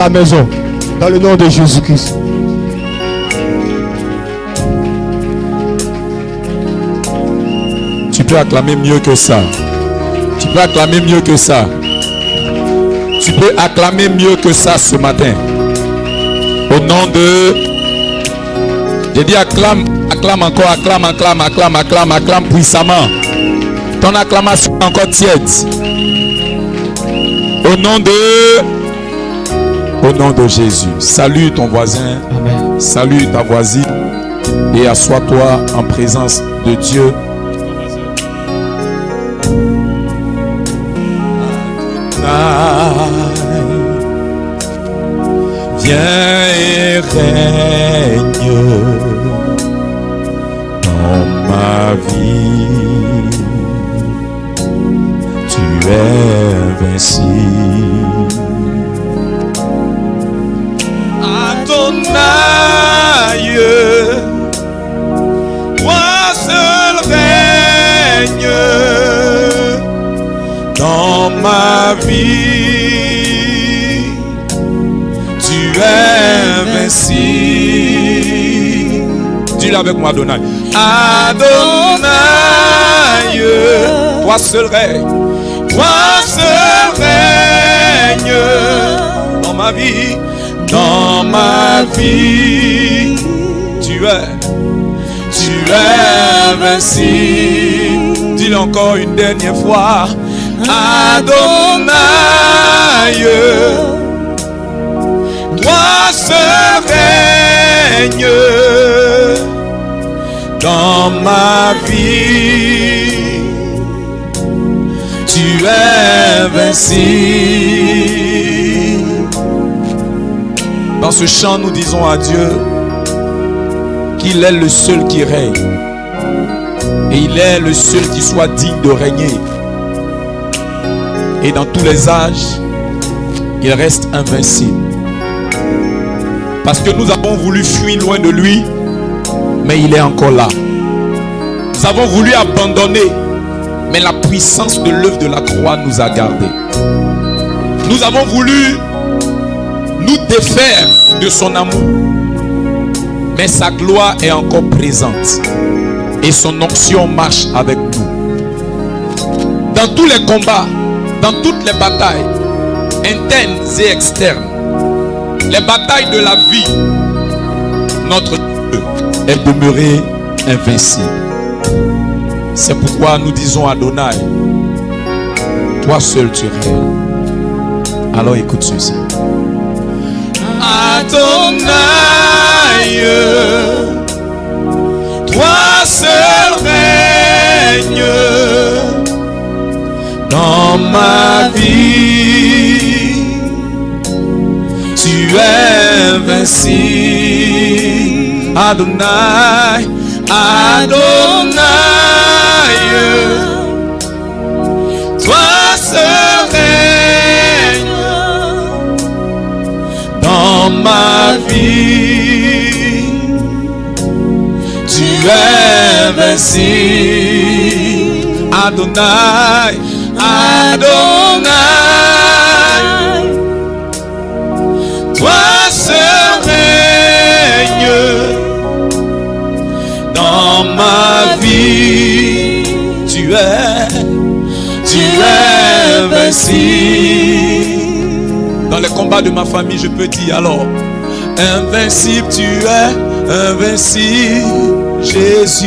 la maison, dans le nom de Jésus-Christ. Tu peux acclamer mieux que ça. Tu peux acclamer mieux que ça. Tu peux acclamer mieux que ça ce matin. Au nom de... J'ai dit acclame, acclame encore, acclame, acclame, acclame, acclame, acclame puissamment. Ton acclamation est encore tiède. Au nom de Jésus. Salue ton voisin. Amen. Salue ta voisine. Et assois-toi en présence de Dieu. Viens et règne dans ma vie. Tu es invincible. Adonai, toi seul règne dans ma vie. Tu es invincible. Dis-le avec moi, Adonai. Adonai, toi seul règne. Toi seul règne dans ma vie. Dans ma vie, tu es invincible. Dis-le encore une dernière fois. Adonai, toi seul règne dans ma vie. Tu es invincible. Dans ce chant, nous disons à Dieu qu'il est le seul qui règne. Et il est le seul qui soit digne de régner. Et dans tous les âges, il reste invincible. Parce que nous avons voulu fuir loin de lui, mais il est encore là. Nous avons voulu abandonner, mais la puissance de l'œuvre de la croix nous a gardés. Nous avons voulu nous défaire de son amour, mais sa gloire est encore présente et son onction marche avec nous. Dans tous les combats, dans toutes les batailles internes et externes, les batailles de la vie, notre Dieu est demeuré invincible. C'est pourquoi nous disons à Adonai, toi seul tu règnes. Alors écoute ceci. Adonai, toi seul règne dans ma vie. Tu es invincible. Adonai, Adonai, toi seul règne dans ma vie. Tu es invincible. Adonai, Adonai, toi seul règne dans ma vie. Tu es invincible. Dans les combats de ma famille, je peux dire alors, invincible, tu es invincible, Jésus.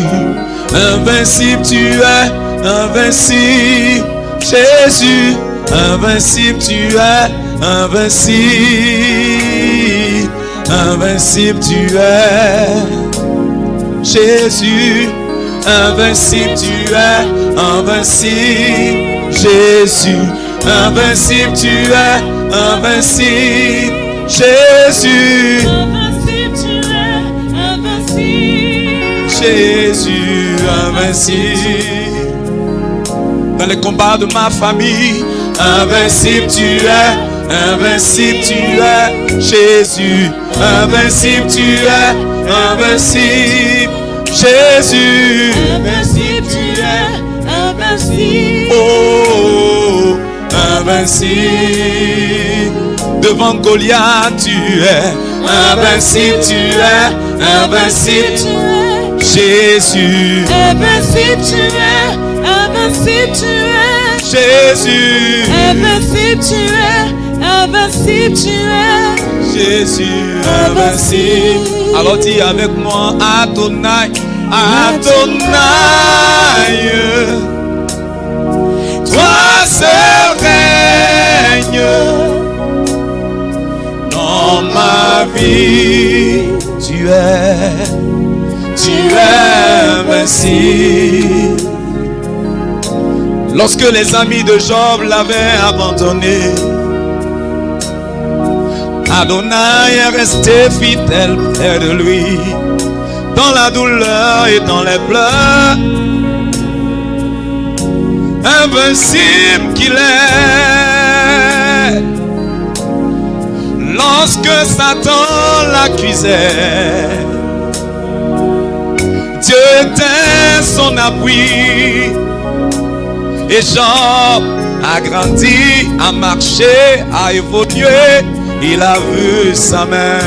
Invincible, tu es invincible, Jésus. Invincible, tu es invincible. Invincible, tu es Jésus. Invincible, tu es invincible, Jésus. Invincible, tu es invincible, Jésus. Invincible, tu es invincible, Jésus, invincible. Dans les combats de ma famille, invincible, tu es invincible, tu es Jésus. Invincible, tu es invincible, Jésus. invincible, tu es invincible. Oh, invincible. Devant Goliath, tu es invincible, tu es invincible. Jésus, Invincible tu es, invincible tu es. Jésus, Invincible tu es, invincible tu es. Jésus, invincible. Alors dis avec moi, Adonai, Adonai. Toi seul règne dans ma vie. Tu es invincible. Lorsque les amis de Job l'avaient abandonné, Adonai est resté fidèle près de lui, dans la douleur et dans les pleurs. Invincible qu'il est. Lorsque Satan l'accusait, Dieu était son appui. Et Job a grandi, a marché, a évolué. Il a vu sa main.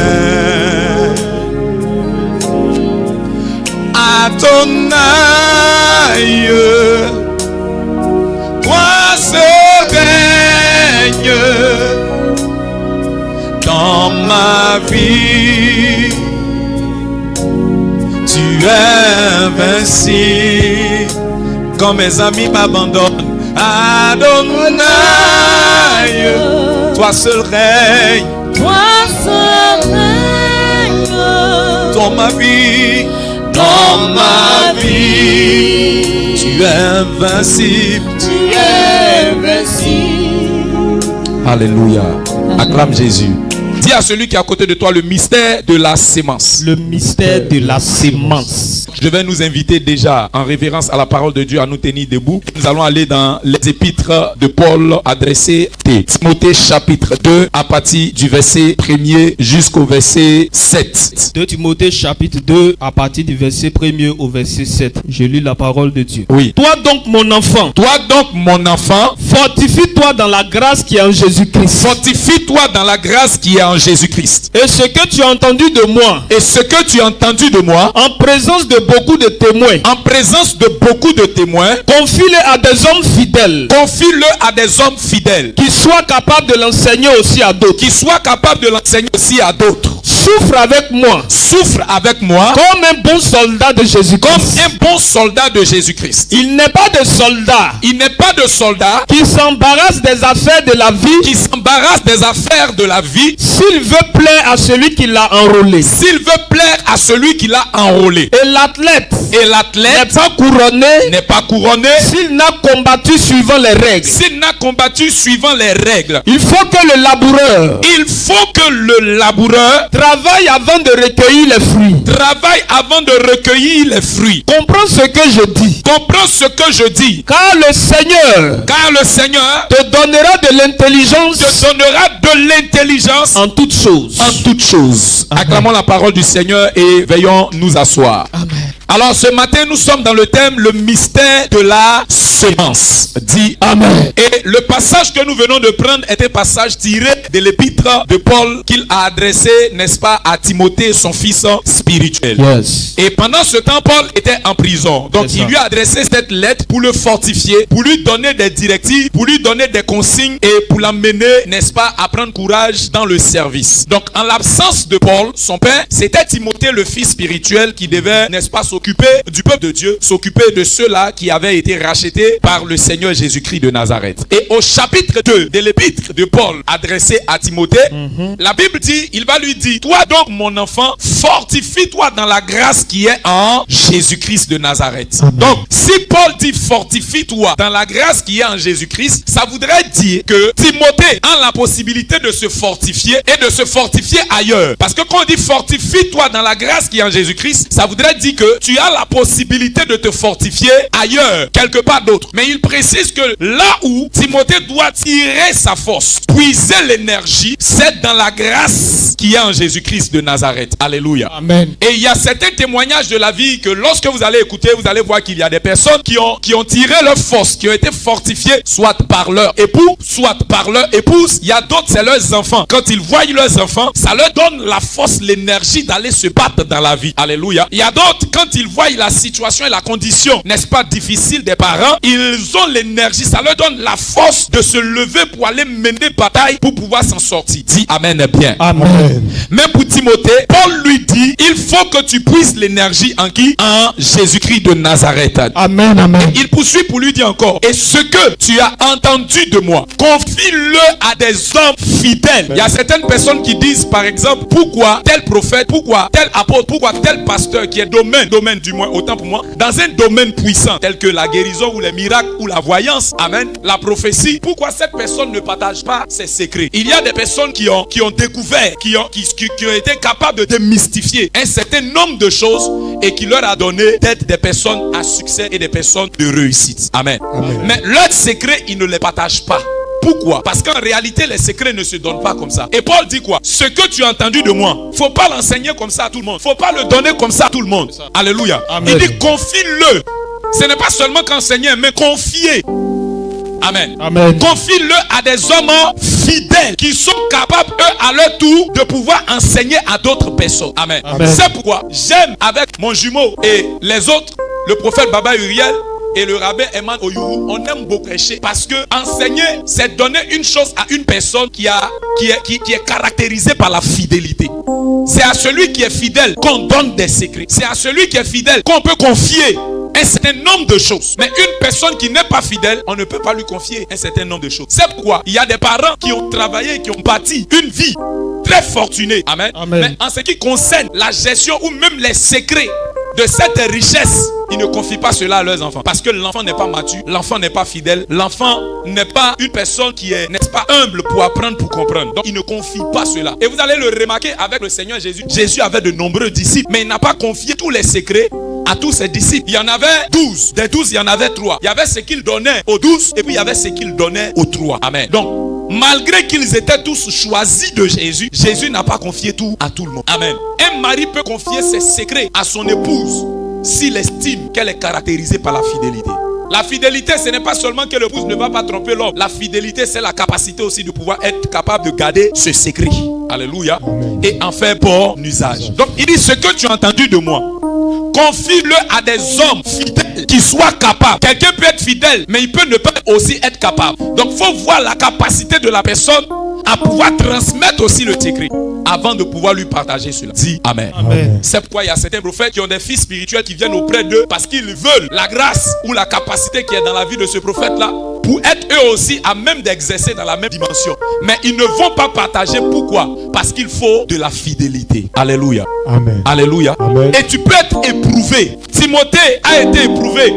Adonai, toi seul règne dans ma vie. Tu es invincible. Quand mes amis m'abandonnent, Adonai, toi seul règne. Toi seul règne Dans ma vie, dans ma vie, tu es invincible. Tu es invincible. Alléluia. Acclame Jésus. Dis à celui qui est à côté de toi le mystère de la sémence. Le mystère de la sémence. Je vais nous inviter déjà en révérence à la parole de Dieu à nous tenir debout. Nous allons aller dans les épîtres de Paul adressées à Timothée chapitre 2 à partir du verset 1er jusqu'au verset 7. 2 Timothée chapitre 2 à partir du verset 1er au verset 7. Je lis la parole de Dieu. Oui. Toi donc mon enfant, Toi donc mon enfant, fortifie-toi dans la grâce qui est en Jésus-Christ. fortifie-toi dans la grâce qui est en Jésus-Christ. Et ce que tu as entendu de moi, Et ce que tu as entendu de moi, en présence de beaucoup de témoins, en présence de beaucoup de témoins, confie-le à des hommes fidèles, confie-le à des hommes fidèles, qui soient capables de l'enseigner aussi à d'autres. qui soient capables de l'enseigner aussi à d'autres. Souffre avec moi, Souffre avec moi comme un bon soldat de comme Jésus-Christ. un bon soldat de Jésus-Christ. Il n'est pas de soldat Il n'est pas de soldat qui s'embarrasse des affaires de la vie qui s'embarrasse des affaires de la vie s'il veut plaire à celui qui l'a enrôlé. s'il veut plaire à celui qui l'a enrôlé. Et l'athlète Et n'est l'athlète pas couronné n'est pas couronné s'il n'a combattu suivant les règles. s'il n'a combattu suivant les règles. Il faut que le laboureur Il faut que le laboureur travaille avant de recueillir les fruits. travaille avant de recueillir les fruits. Comprends ce que je dis. Comprends ce que je dis. Car le Seigneur Car le Seigneur te donnera de te l'intelligence donnera de l'intelligence en toutes choses. en toutes choses. Acclamons la parole du Seigneur et veillons nous asseoir. Amen. Alors ce matin, nous sommes dans le thème le mystère de la sémence. Dis Amen. Et le passage que nous venons de prendre est un passage tiré de l'épître de Paul qu'il a adressé, n'est-ce pas, à Timothée, son fils spirituel. Yes. Et pendant ce temps, Paul était en prison. Donc C'est il ça. lui a adressé cette lettre pour le fortifier, pour lui donner des directives, pour lui donner des consignes et pour l'amener, n'est-ce pas, à prendre courage dans le service. Donc en l'absence de Paul, son père, c'était Timothée, le fils spirituel, qui devait, n'est-ce pas, s'occuper du peuple de Dieu, s'occuper de ceux-là qui avaient été rachetés par le Seigneur Jésus-Christ de Nazareth. Et au chapitre 2 de l'épître de Paul adressé à Timothée, la Bible dit, il va lui dire, toi donc mon enfant, fortifie-toi dans la grâce qui est en Jésus-Christ de Nazareth. Donc, si Paul dit fortifie-toi dans la grâce qui est en Jésus-Christ, ça voudrait dire que Timothée a la possibilité de se fortifier et de se fortifier ailleurs. Parce que quand on dit fortifie-toi dans la grâce qui est en Jésus-Christ, ça voudrait dire que tu as la possibilité de te fortifier ailleurs, quelque part d'autre. Mais il précise que là où Timothée doit tirer sa force, puiser l'énergie, c'est dans la grâce qui est en Jésus-Christ de Nazareth. Alléluia. Amen. Et il y a certains témoignages de la vie que lorsque vous allez écouter, vous allez voir qu'il y a des personnes qui ont tiré leur force, qui ont été fortifiées, soit par leur époux, soit par leur épouse. Il y a d'autres, c'est leurs enfants. Quand ils voient leurs enfants, ça leur donne la force, l'énergie d'aller se battre dans la vie. Alléluia. Il y a d'autres, quand ils voient la situation et la condition, n'est-ce pas, difficile des parents, ils ont l'énergie, ça leur donne la force de se lever pour aller mener bataille pour pouvoir s'en sortir. Dis amen bien. Amen. Mais pour Timothée, Paul lui dit, il faut que tu puisses l'énergie en qui? En Jésus-Christ de Nazareth. Amen. Amen. Il poursuit pour lui dire encore, et ce que tu as entendu de moi, confie-le à des hommes fidèles. Il y a certaines personnes qui disent, par exemple, pourquoi tel prophète, pourquoi tel apôtre, pourquoi tel pasteur qui est domaine du moins, autant pour moi, dans un domaine puissant, tel que la guérison ou les miracles ou la voyance, amen, la prophétie, pourquoi cette personne ne partage pas ses secrets? Il y a des personnes qui ont découvert, qui ont été capables de démystifier un certain nombre de choses et qui leur a donné d'être des personnes à succès et des personnes de réussite. Amen. Amen. Mais leurs secrets, ils ne les partagent pas. Pourquoi? Parce qu'en réalité, les secrets ne se donnent pas comme ça. Et Paul dit quoi? Ce que tu as entendu de moi, faut pas l'enseigner comme ça à tout le monde. Faut pas le donner comme ça à tout le monde. Alléluia. Amen. Il dit confie-le. Ce n'est pas seulement qu'enseigner, mais confier. Amen. Amen. Confie-le à des hommes fidèles qui sont capables, eux, à leur tour, de pouvoir enseigner à d'autres personnes. Amen. Amen. C'est pourquoi j'aime avec mon jumeau et les autres, le prophète Baba Uriel et le rabbin Eman Oyuru, on aime beaucoup prêcher parce que enseigner, c'est donner une chose à une personne qui est caractérisée par la fidélité. C'est à celui qui est fidèle qu'on donne des secrets. C'est à celui qui est fidèle qu'on peut confier un certain nombre de choses. Mais une personne qui n'est pas fidèle, on ne peut pas lui confier un certain nombre de choses. C'est pourquoi il y a des parents qui ont travaillé, qui ont bâti une vie très fortunée. Amen. Amen. Mais en ce qui concerne la gestion ou même les secrets de cette richesse, ils ne confient pas cela à leurs enfants. Parce que l'enfant n'est pas mature, l'enfant n'est pas fidèle, l'enfant n'est pas une personne qui est, n'est-ce pas, humble pour apprendre, pour comprendre. Donc, il ne confie pas cela. Et vous allez le remarquer avec le Seigneur Jésus. Jésus avait de nombreux disciples, mais il n'a pas confié tous les secrets à tous ses disciples. Il y en avait 12. Des 12, il y en avait 3. Il y avait ce qu'il donnait aux 12 et puis il y avait ce qu'il donnait aux 3. Amen. Donc, malgré qu'ils étaient tous choisis de Jésus, Jésus n'a pas confié tout à tout le monde. Amen. Un mari peut confier ses secrets à son épouse s'il estime qu'elle est caractérisée par la fidélité. La fidélité, ce n'est pas seulement que l'épouse ne va pas tromper l'homme. La fidélité, c'est la capacité aussi de pouvoir être capable de garder ce secret. Alléluia. Amen. Et en faire bon usage. Donc, il dit, ce que tu as entendu de moi, confie-le à des hommes fidèles qui soient capables. Quelqu'un peut être fidèle, mais il peut ne pas aussi être capable. Donc, il faut voir la capacité de la personne à pouvoir transmettre aussi le secret avant de pouvoir lui partager cela. Dis Amen. Amen. C'est pourquoi il y a certains prophètes qui ont des fils spirituels qui viennent auprès d'eux parce qu'ils veulent la grâce ou la capacité qui est dans la vie de ce prophète-là pour être eux aussi à même d'exercer dans la même dimension. Mais ils ne vont pas partager. Pourquoi? Parce qu'il faut de la fidélité. Alléluia. Amen. Alléluia. Amen. Et tu peux être éprouvé. Timothée a été éprouvé.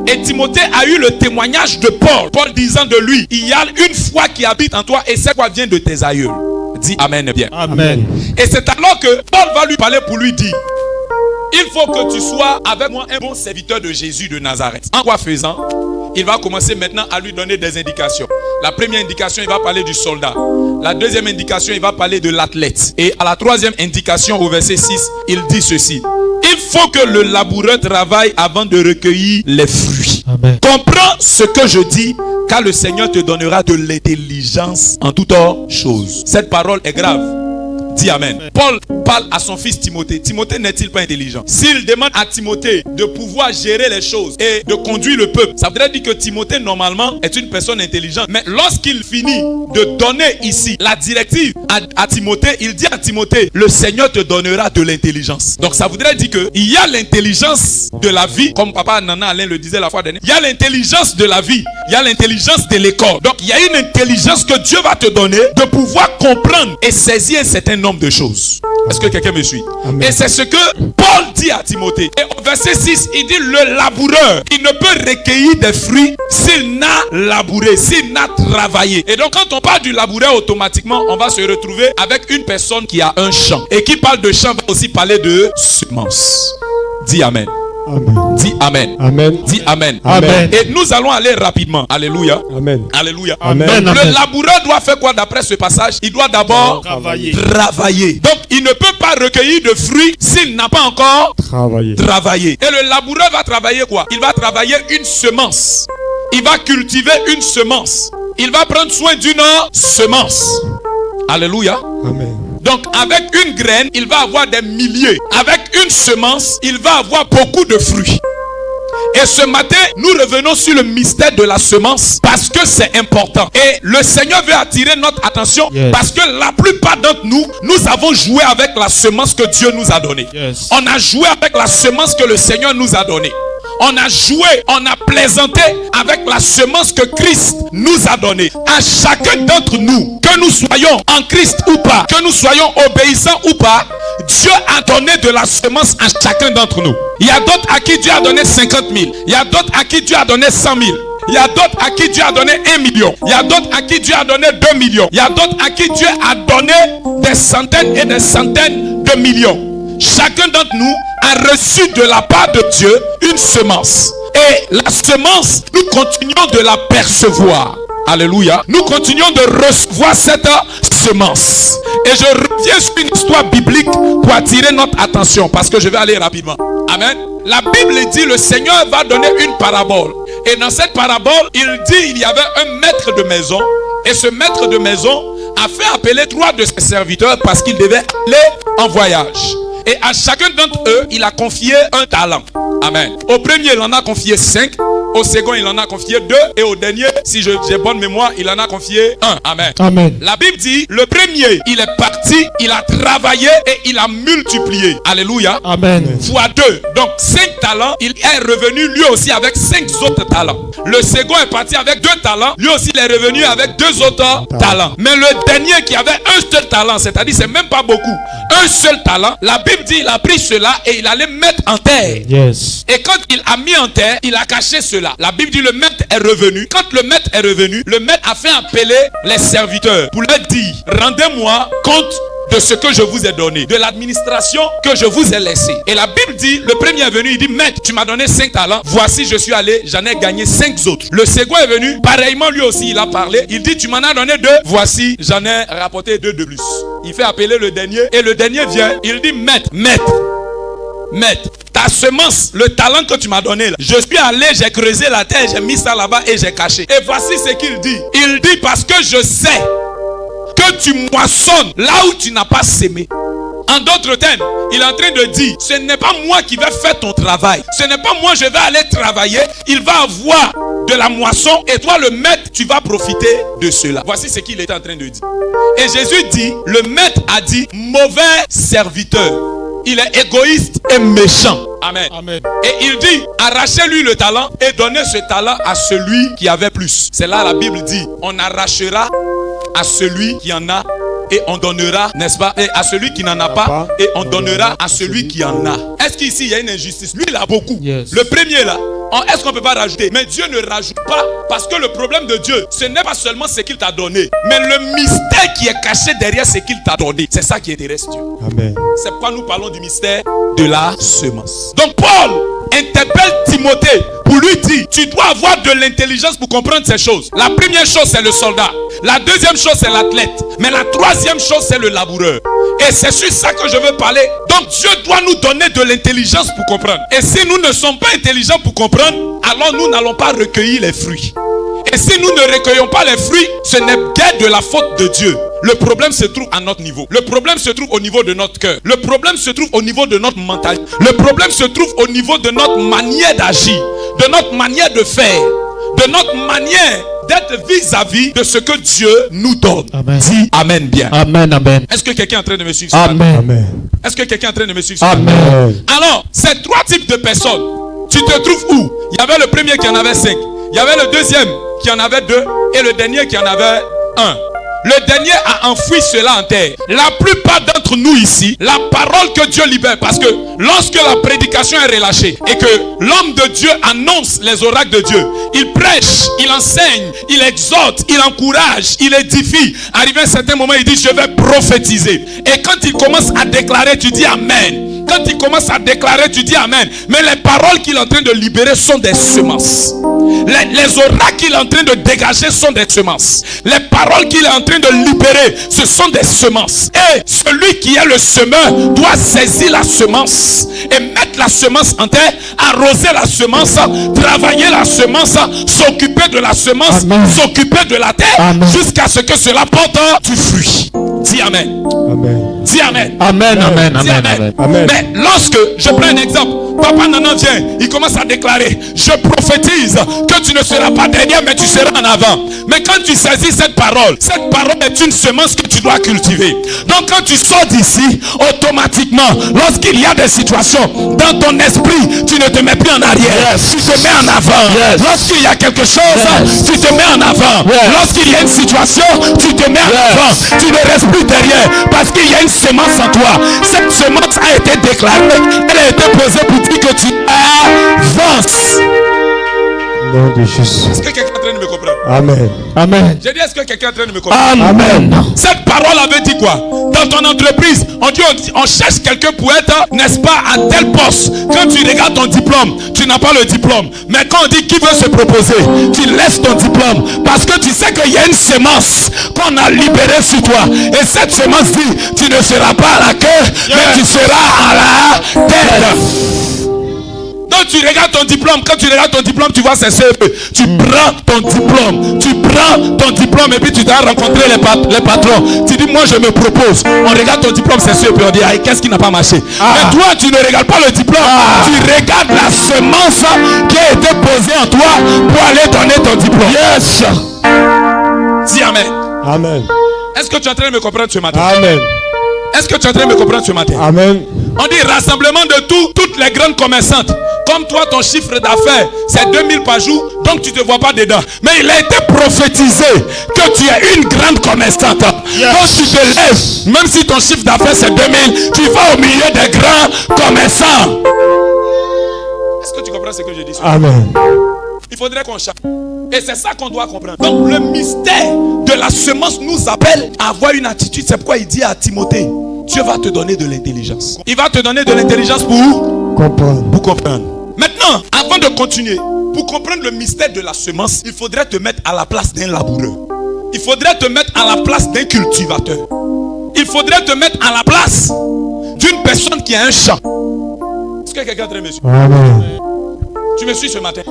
Et Timothée a eu le témoignage de Paul. Paul disant de lui, il y a une foi qui habite en toi et cette foi vient de tes aïeuls. Dis Amen bien. Amen. Et c'est alors que Paul va lui parler pour lui dire, il faut que tu sois avec moi un bon serviteur de Jésus de Nazareth. En quoi faisant? Il va commencer maintenant à lui donner des indications. La première indication, il va parler du soldat. La deuxième indication, il va parler de l'athlète. Et à la troisième indication, au verset 6, il dit ceci. Il faut que le laboureur travaille avant de recueillir les fruits. Amen. Comprends ce que je dis, car le Seigneur te donnera de l'intelligence en toutes choses. Cette parole est grave. Dis Amen. Paul parle à son fils Timothée. Timothée n'est-il pas intelligent? S'il demande à Timothée de pouvoir gérer les choses et de conduire le peuple, ça voudrait dire que Timothée normalement est une personne intelligente. Mais lorsqu'il finit de donner ici la directive à Timothée, il dit à Timothée, le Seigneur te donnera de l'intelligence. Donc ça voudrait dire qu'il y a l'intelligence de la vie, comme papa Nana Alain le disait la fois dernière. Il y a l'intelligence de la vie, il y a l'intelligence de l'école. Donc il y a une intelligence que Dieu va te donner de pouvoir comprendre et saisir un certain nombre de choses. Est-ce que quelqu'un me suit? Amen. Et c'est ce que Paul dit à Timothée. Et au verset 6, il dit le laboureur, il ne peut recueillir des fruits s'il n'a labouré, s'il n'a travaillé. Et donc quand on parle du laboureur, automatiquement on va se retrouver avec une personne qui a un champ. Et qui parle de champ va aussi parler de semence. Dis Amen. Amen. Dis Amen. Amen. Dis Amen. Amen. Et nous allons aller rapidement. Alléluia. Amen. Alléluia. Amen. Le laboureur doit faire quoi d'après ce passage? Il doit d'abord Travailler. travailler. Donc il ne peut pas recueillir de fruits s'il n'a pas encore Travailler. travaillé. Et le laboureur va travailler quoi? Il va travailler une semence. Il va cultiver une semence. Il va prendre soin d'une semence. Alléluia. Amen. Donc avec une graine, il va avoir des milliers. Avec une semence, il va avoir beaucoup de fruits. Et ce matin, nous revenons sur le mystère de la semence parce que c'est important. Et le Seigneur veut attirer notre attention parce que la plupart d'entre nous, nous avons joué avec la semence que Dieu nous a donnée. On a joué avec la semence que le Seigneur nous a donnée. On a joué, on a plaisanté avec la semence que Christ nous a donnée. À chacun d'entre nous, que nous soyons en Christ ou pas, que nous soyons obéissants ou pas, Dieu a donné de la semence à chacun d'entre nous. Il y a d'autres à qui Dieu a donné 50 000. Il y a d'autres à qui Dieu a donné 100 000. Il y a d'autres à qui Dieu a donné 1 million. Il y a d'autres à qui Dieu a donné 2 millions. Il y a d'autres à qui Dieu a donné des centaines et des centaines de millions. Chacun d'entre nous a reçu de la part de Dieu une semence. Et la semence, nous continuons de la percevoir. Alléluia. Nous continuons de recevoir cette semence. Et je reviens sur une histoire biblique pour attirer notre attention parce que je vais aller rapidement. Amen. La Bible dit le Seigneur va donner une parabole. Et dans cette parabole, il dit il y avait un maître de maison. Et ce maître de maison a fait appeler 3 de ses serviteurs parce qu'il devait aller en voyage. Et à chacun d'entre eux, il a confié un talent. Amen. Au premier, il en a confié 5. Au second, il en a confié 2. Et au dernier, si j'ai bonne mémoire, il en a confié 1. Amen. Amen. La Bible dit, le premier, il est parti, il a travaillé et il a multiplié. Alléluia. Amen. Fois 2. Donc 5 talents, il est revenu lui aussi avec 5 autres talents. Le second est parti avec 2 talents, lui aussi il est revenu avec 2 autres talents. Mais le dernier qui avait un seul talent, c'est-à-dire c'est même pas beaucoup, un seul talent, la Bible dit il a pris cela et il allait mettre en terre. Yes. Et quand il a mis en terre, il a caché cela. La Bible dit le maître est revenu. Quand le maître est revenu, le maître a fait appeler les serviteurs pour leur dire, rendez-moi compte de ce que je vous ai donné, de l'administration que je vous ai laissé. Et la Bible dit, le premier est venu, il dit, maître, tu m'as donné 5 talents, voici je suis allé, j'en ai gagné 5 autres. Le second est venu, pareillement lui aussi il a parlé, il dit, tu m'en as donné 2, voici j'en ai rapporté 2 de plus. Il fait appeler le dernier, et le dernier vient, il dit, maître, ta semence, le talent que tu m'as donné là, je suis allé, j'ai creusé la terre, j'ai mis ça là-bas et j'ai caché. Et voici ce qu'il dit. Il dit parce que je sais que tu moissonnes là où tu n'as pas sémé. En d'autres termes, il est en train de dire, ce n'est pas moi qui vais faire ton travail. Ce n'est pas moi, je vais aller travailler. Il va avoir de la moisson et toi le maître, tu vas profiter de cela. Voici ce qu'il est en train de dire. Et Jésus dit, le maître a dit, mauvais serviteur. Il est égoïste et méchant. Amen. Amen. Et il dit, arrachez-lui le talent et donnez ce talent à celui qui avait plus. C'est là la Bible dit, on arrachera à celui qui en a et on donnera, n'est-ce pas, et à celui qui n'en a pas et on donnera à celui qui en a. Est-ce qu'ici il y a une injustice? Lui il a beaucoup. Yes. Le premier là, est-ce qu'on ne peut pas rajouter? Mais Dieu ne rajoute pas parce que le problème de Dieu, ce n'est pas seulement ce qu'il t'a donné, mais le mystère qui est caché derrière ce qu'il t'a donné. C'est ça qui intéresse Dieu. Amen. C'est pourquoi nous parlons du mystère de la semence. Donc Paul interpelle Timothée pour lui dire, tu dois avoir de l'intelligence pour comprendre ces choses. La première chose c'est le soldat. La deuxième chose c'est l'athlète. Mais la troisième chose c'est le laboureur. Et c'est sur ça que je veux parler. Donc Dieu doit nous donner de l'intelligence pour comprendre. Et si nous ne sommes pas intelligents pour comprendre, alors nous n'allons pas recueillir les fruits. Et si nous ne recueillons pas les fruits, ce n'est guère de la faute de Dieu. Le problème se trouve à notre niveau. Le problème se trouve au niveau de notre cœur. Le problème se trouve au niveau de notre mentalité. Le problème se trouve au niveau de notre manière d'agir, de notre manière de faire, de notre manière d'être vis-à-vis de ce que Dieu nous donne. Amen. Dis Amen bien. Amen, amen. Est-ce que quelqu'un est en train de me suivre? Amen. Amen. Est-ce que quelqu'un est en train de me suivre? Amen. Alors, ces 3 types de personnes, tu te trouves où? Il y avait le premier qui en avait 5. Il y avait le deuxième qui en avait 2 et le dernier qui en avait 1. le dernier a enfoui cela en terre. La plupart d'entre nous ici, la parole que Dieu libère, parce que lorsque la prédication est relâchée et que l'homme de Dieu annonce les oracles de Dieu, il prêche, il enseigne, il exhorte, il encourage, il édifie. Arrivé à un certain moment, il dit je vais prophétiser. Et quand il commence à déclarer, tu dis amen. Quand il commence à déclarer, tu dis amen. Mais les paroles qu'il est en train de libérer sont des semences. Les oracles qu'il est en train de dégager sont des semences. Les paroles qu'il est en train de libérer, ce sont des semences. Et celui qui est le semeur doit saisir la semence et mettre la semence en terre, arroser la semence, travailler la semence, s'occuper de la semence, s'occuper de la terre, jusqu'à ce que cela porte du fruit. Dis amen. Amen. Dis amen. Amen, amen, Dis amen, amen. amen. Mais lorsque, je prends un exemple, Papa Nana vient, il commence à déclarer, je prophétise que tu ne seras pas derrière, mais tu seras en avant. Mais quand tu saisis cette parole est une semence que tu dois cultiver. Donc quand tu sors d'ici, automatiquement, lorsqu'il y a des situations, dans ton esprit, tu ne te mets plus en arrière, tu te mets en avant. Lorsqu'il y a quelque chose, tu te mets en avant. Lorsqu'il y a une situation, tu te mets en avant. Tu ne restes plus derrière, parce qu'il y a une semence en toi. Cette semence a été déclarée, elle a été posée pour dire que tu avances. Nom de Jésus. Est-ce que quelqu'un est en train de me comprendre? Amen. Amen. J'ai dit, est-ce que quelqu'un est en train de me comprendre? Amen. Cette parole avait dit quoi? Dans ton entreprise, on cherche quelqu'un pour être, n'est-ce pas, à tel poste. Quand tu regardes ton diplôme, tu n'as pas le diplôme. Mais quand on dit qui veut se proposer, tu laisses ton diplôme. Parce que tu sais qu'il y a une semence qu'on a libérée sur toi. Et cette semence dit, tu ne seras pas à la queue, mais tu seras à la tête. Donc tu regardes ton diplôme, quand tu regardes ton diplôme, tu vois c'est CE. Tu prends ton diplôme et puis tu dois rencontrer les patrons. Tu dis moi je me propose. On regarde ton diplôme, c'est CE, puis on dit aïe, qu'est-ce qui n'a pas marché? Mais toi tu ne regardes pas le diplôme, tu regardes la semence qui a été posée en toi pour aller donner ton diplôme. Yes. Dis amen. Amen. Est-ce que tu es en train de me comprendre ce matin? Amen. Est-ce que tu es en train de me comprendre ce matin? Amen. On dit rassemblement de toutes les grandes commerçantes. Comme toi, ton chiffre d'affaires, c'est 2000 par jour, donc tu ne te vois pas dedans. Mais il a été prophétisé que tu es une grande commerçante. Donc tu te lèves, même si ton chiffre d'affaires c'est 2000, tu vas au milieu des grands commerçants. Est-ce que tu comprends ce que je dis? Amen. Il faudrait qu'on change. Et c'est ça qu'on doit comprendre. Donc le mystère de la semence nous appelle à avoir une attitude. C'est pourquoi il dit à Timothée, Dieu va te donner de l'intelligence. Il va te donner de l'intelligence pour comprendre. Maintenant, avant de continuer, pour comprendre le mystère de la semence, il faudrait te mettre à la place d'un laboureur. Il faudrait te mettre à la place d'un cultivateur. Il faudrait te mettre à la place d'une personne qui a un champ. Est-ce que quelqu'un est en train de me suivre? Amen. Tu me suis ce matin?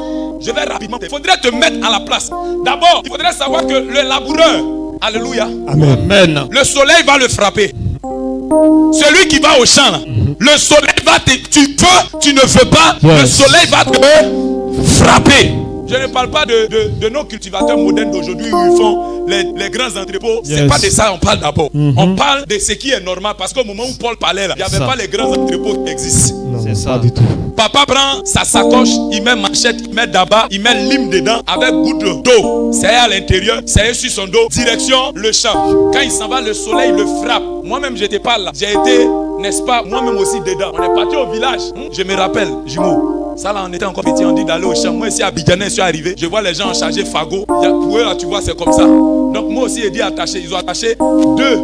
Je vais rapidement. Il faudrait te mettre à la place. D'abord, il faudrait savoir que le laboureur, alléluia, Amen. le soleil va le frapper. Celui qui va au champ, là, le soleil va te... Tu veux, tu ne veux pas, le soleil va te frapper. Je ne parle pas de nos cultivateurs modernes d'aujourd'hui où ils font les grands entrepôts. C'est pas de ça on parle d'abord. On parle de ce qui est normal. Parce qu'au moment où Paul parlait là, il n'y avait pas les grands entrepôts qui existent. Non, C'est ça. pas du tout. Papa prend sa sacoche, il met machette, il met d'abord, il met lime dedans avec goutte d'eau. C'est à l'intérieur, c'est sur son dos, direction le champ. Quand il s'en va, le soleil le frappe. Moi-même, j'étais pas là. J'ai été, n'est-ce pas, moi-même aussi dedans. On est parti au village. Je me rappelle, jumeau. Ça là, on était encore petit, on dit d'aller au champ. Moi ici à Abidjan, je suis arrivé. Je vois les gens charger fagot. Pour eux là, tu vois, c'est comme ça. Donc moi aussi, j'ai dit attacher. Ils ont attaché 2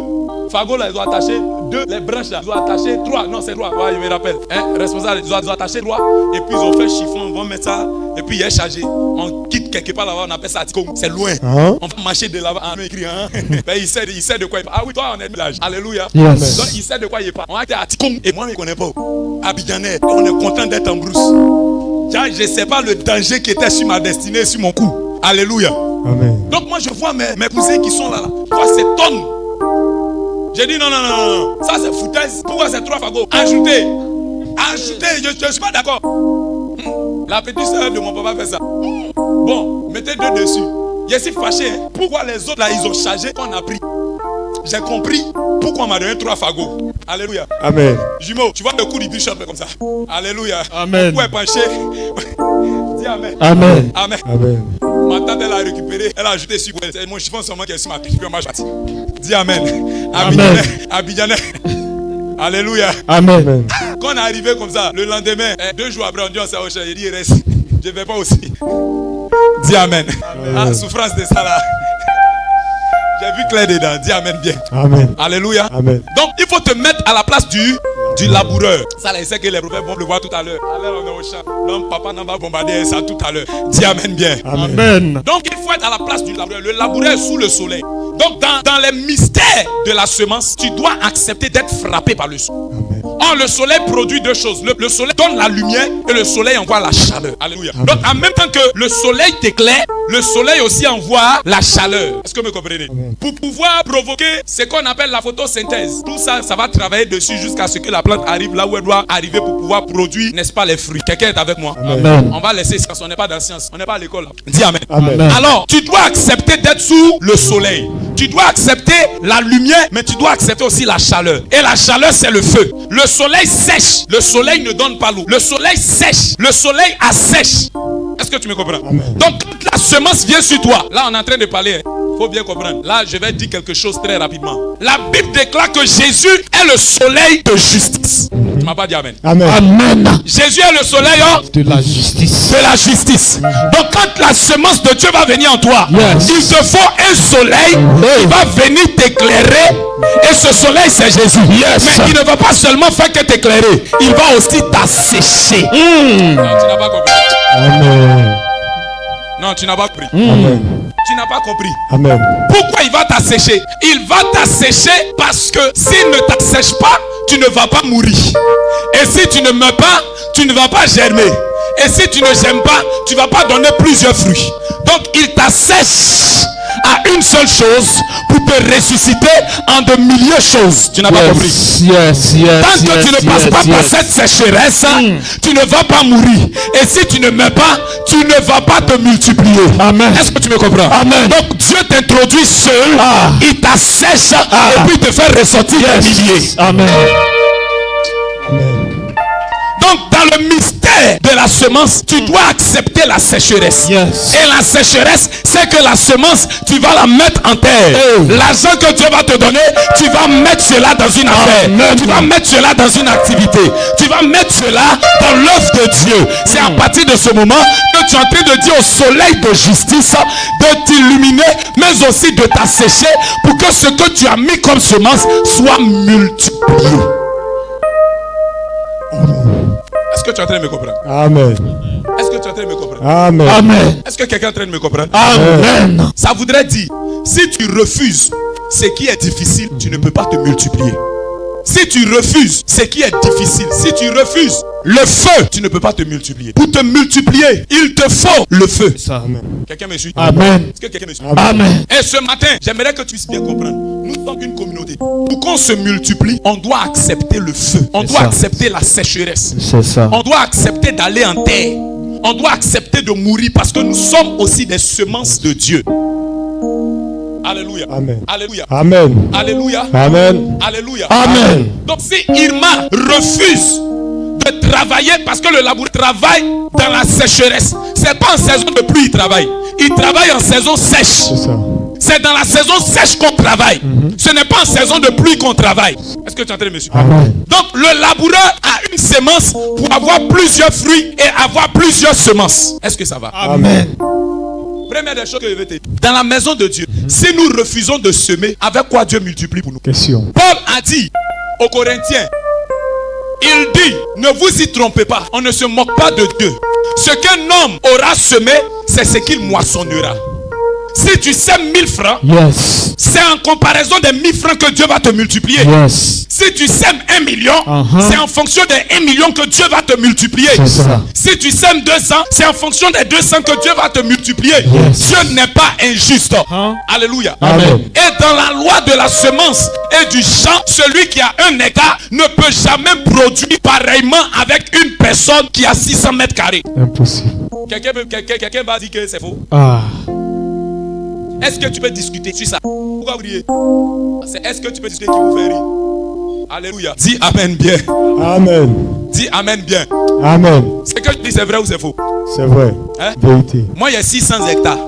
fagots là, ils ont attaché 2. Les branches là, ils ont attaché 3. Non, c'est 3. Ouais, je me rappelle. Responsable, ils ont attaché 3. Et puis ils ont fait chiffon, ils vont mettre ça. Et puis il est chargé. On quitte quelque part là-bas, on appelle ça Atikong. C'est loin. On va marcher de là-bas en écrit. Ben, il sait de quoi il parle. Ah oui, toi, on est village. Alléluia. Donc il sait de quoi il parle. On a été à Atikong. Et moi, je ne connais pas. Abidjanais, on est content d'être en brousse. Je ne sais pas le danger qui était sur ma destinée, sur mon cou. Alléluia. Amen. Donc moi je vois mes cousins qui sont là. Toi c'est tonne. J'ai dit non. Ça c'est foutaise. Pourquoi c'est 3 fagots? Ajoutez. Je ne suis pas d'accord. La petite soeur de mon papa fait ça. Bon, mettez 2 dessus. Je suis fâché. Pourquoi les autres là ils ont chargé qu'on a pris? J'ai compris pourquoi on m'a donné 3 fagots. Alléluia. Amen. Jumeau, tu vois le coup du bishop comme ça. Alléluia. Amen. Pourquoi est penché? Dis amen. Amen. Amen. Amen. Ma tante, elle a récupéré, elle a ajouté sur elle. C'est mon chiffon seulement qui est sur ma tête. Moi, je dis Amen. Amen. Abidjanais. Alléluia. Amen. Quand on est arrivé comme ça, le lendemain, 2 jours après, on dit on s'est recherché. Il dit reste. Je ne vais pas aussi. Dis Amen. Ah, souffrance de ça là. J'ai vu clair dedans. Dis Amen bien. Amen. Alléluia. Amen. Donc il faut te mettre à la place du laboureur. Ça là, il sait que les prophètes vont le voir tout à l'heure. Alors on est au champ. Donc papa n'a pas bombardé ça tout à l'heure. Dis Amen bien. Amen. Donc il faut être à la place du laboureur. Le laboureur est sous le soleil. Donc dans les mystères de la semence, tu dois accepter d'être frappé par le soleil. Or le soleil produit 2 choses. Le soleil donne la lumière et le soleil envoie la chaleur. Alléluia. Donc en même temps que le soleil t'éclaire, le soleil aussi envoie la chaleur. Est-ce que vous me comprenez? Pour pouvoir provoquer ce qu'on appelle la photosynthèse. Tout ça, ça va travailler dessus jusqu'à ce que la plante arrive là où elle doit arriver pour pouvoir produire, n'est-ce pas, les fruits. Quelqu'un est avec moi? Amen. On va laisser ça, on n'est pas dans la science, on n'est pas à l'école. Dis Amen. Amen. Alors, tu dois accepter d'être sous le soleil. Tu dois accepter la lumière, mais tu dois accepter aussi la chaleur. Et la chaleur, c'est le feu. Le soleil sèche. Le soleil ne donne pas l'eau. Le soleil sèche. Le soleil assèche. Est-ce que tu me comprends? Amen. Donc, quand la semence vient sur toi, là, on est en train de parler. Faut bien comprendre. Là, je vais dire quelque chose très rapidement. La Bible déclare que Jésus est le soleil de justice. Tu m'as pas dit Amen. Amen. Amen. Jésus est le soleil De la justice. de la justice. Donc quand la semence de Dieu va venir en toi, Yes. il te faut un soleil qui va venir t'éclairer. Et ce soleil, c'est Jésus. Yes. Mais il ne va pas seulement faire que t'éclairer, il va aussi t'assécher. Non, tu n'as pas compris. Amen. Non, tu n'as pas compris. Amen. Tu n'as pas compris. Amen. Pourquoi il va t'assécher? Il va t'assécher parce que s'il ne t'assèche pas, tu ne vas pas mourir. Et si tu ne meurs pas, tu ne vas pas germer. Et si tu ne germes pas, tu ne vas pas donner plusieurs fruits. Donc il t'assèche à une seule chose pour te ressusciter en de milliers de choses. Tu n'as pas compris. Yes, yes, Tant que tu ne passes pas par cette sécheresse, tu ne vas pas mourir. Et si tu ne meurs pas, tu ne vas pas te multiplier. Amen. Est-ce que tu me comprends? Amen. Donc Dieu t'introduit seul, il t'assèche et puis te fait ressortir des milliers. Amen. Amen. Donc dans le mystère de la semence, tu dois accepter la sécheresse. Yes. Et la sécheresse, c'est que la semence, tu vas la mettre en terre. L'argent que Dieu va te donner, tu vas mettre cela dans une affaire. Amen. Tu vas mettre cela dans une activité. Tu vas mettre cela dans l'œuvre de Dieu. C'est à partir de ce moment que tu es en train de dire au soleil de justice de t'illuminer, mais aussi de t'assécher pour que ce que tu as mis comme semence soit multiplié. Est-ce que tu es en train de me comprendre? Amen. Est-ce que tu es en train de me comprendre? Amen. Amen. Est-ce que quelqu'un est en train de me comprendre? Amen. Ça voudrait dire, si tu refuses ce qui est difficile, tu ne peux pas te multiplier. Si tu refuses ce qui est difficile, si tu refuses le feu, tu ne peux pas te multiplier. Pour te multiplier, il te faut le feu. Ça. Quelqu'un me suit? Amen. Est-ce que quelqu'un me suit? Amen. Et ce matin, j'aimerais que tu puisses bien comprendre. Nous sommes une communauté. Pour qu'on se multiplie, on doit accepter le feu. On C'est doit ça. accepter la sécheresse. C'est ça. On doit accepter d'aller en terre. On doit accepter de mourir parce que nous sommes aussi des semences de Dieu. Alléluia. Amen. Alléluia. Amen. Alléluia. Amen. Alléluia. Amen. Donc si Irma refuse de travailler parce que le laboureur travaille dans la sécheresse, c'est pas en saison de pluie il travaille. Il travaille en saison sèche. C'est ça. C'est dans la saison sèche qu'on travaille. Ce n'est pas en saison de pluie qu'on travaille. Est-ce que tu es en train de me suivre? Amen. Donc le laboureur a une semence pour avoir plusieurs fruits et avoir plusieurs semences. Est-ce que ça va? Amen. Première des choses que je vais te dire. Dans la maison de Dieu, si nous refusons de semer, avec quoi Dieu multiplie pour nous? Question. Paul a dit aux Corinthiens, il dit, ne vous y trompez pas, on ne se moque pas de Dieu. Ce qu'un homme aura semé, c'est ce qu'il moissonnera. Si tu sèmes 1000 francs, Yes. c'est en comparaison des 1000 francs que Dieu va te multiplier. Yes. Si tu sèmes 1 million, c'est en fonction des 1 million que Dieu va te multiplier. C'est ça. Si tu sèmes 200, c'est en fonction des 200 que Dieu va te multiplier. Yes. Dieu n'est pas injuste. Alléluia. Amen. Et dans la loi de la semence et du champ, celui qui a 1 hectare ne peut jamais produire pareillement avec une personne qui a 600 mètres carrés. Impossible. Quelqu'un va dire que c'est faux. Ah. Est-ce que tu peux discuter sur ça? Pourquoi vous riez? Est-ce que tu peux discuter qui vous fait rire? Alléluia. Dis Amen bien. Amen. Dis Amen bien. Amen. Ce que je dis, c'est vrai ou c'est faux? C'est vrai. Hein? Vérité. Moi, il y a 600 hectares.